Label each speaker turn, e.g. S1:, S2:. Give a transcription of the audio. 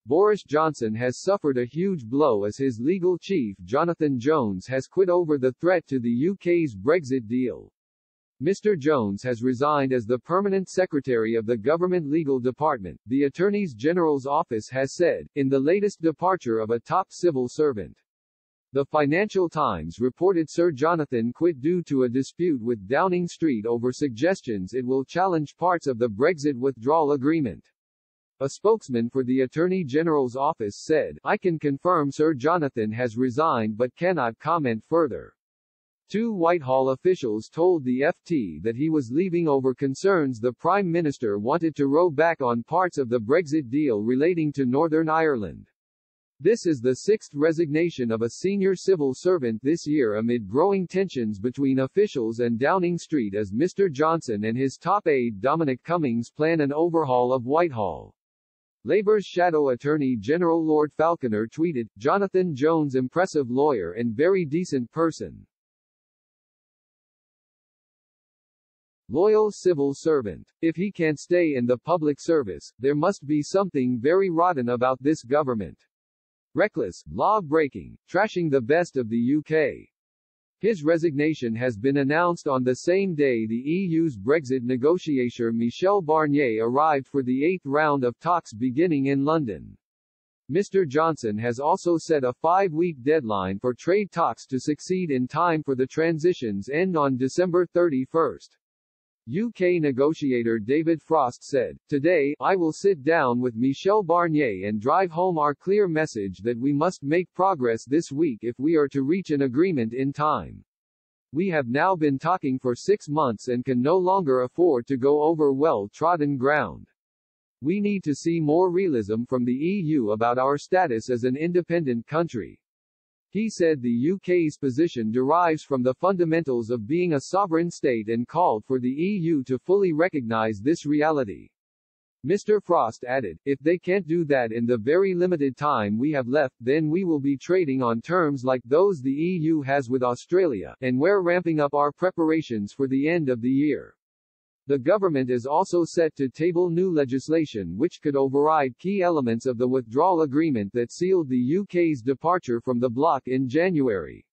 S1: Boris Johnson has suffered a huge blow as his legal chief Jonathan Jones has quit over the threat to the UK's Brexit deal. Mr. Jones has resigned as the permanent secretary of the government legal department, the Attorney General's office has said, in the latest departure of a top civil servant. The Financial Times reported Sir Jonathan quit due to a dispute with Downing Street over suggestions it will challenge parts of the Brexit withdrawal agreement. A spokesman for the Attorney General's office said, "I can confirm Sir Jonathan has resigned but cannot comment further." Two Whitehall officials told the FT that he was leaving over concerns the Prime Minister wanted to row back on parts of the Brexit deal relating to Northern Ireland. This is the sixth resignation of a senior civil servant this year amid growing tensions between officials and Downing Street as Mr. Johnson and his top aide Dominic Cummings plan an overhaul of Whitehall. Labour's Shadow Attorney General Lord Falconer tweeted, "Jonathan Jones impressive lawyer and very decent person. Loyal civil servant. If he can't stay in the public service, there must be something very rotten about this government. Reckless, law-breaking, trashing the best of the UK." His resignation has been announced on the same day the EU's Brexit negotiator Michel Barnier arrived for the 8th round of talks beginning in London. Mr. Johnson has also set a 5-week deadline for trade talks to succeed in time for the transition's end on December 31. UK negotiator David Frost said, "Today, I will sit down with Michel Barnier and drive home our clear message that we must make progress this week if we are to reach an agreement in time. We have now been talking for 6 months and can no longer afford to go over well-trodden ground. We need to see more realism from the EU about our status as an independent country." He said the UK's position derives from the fundamentals of being a sovereign state and called for the EU to fully recognise this reality. Mr. Frost added, "If they can't do that in the very limited time we have left, then we will be trading on terms like those the EU has with Australia, and we're ramping up our preparations for the end of the year." The government is also set to table new legislation which could override key elements of the withdrawal agreement that sealed the UK's departure from the bloc in January.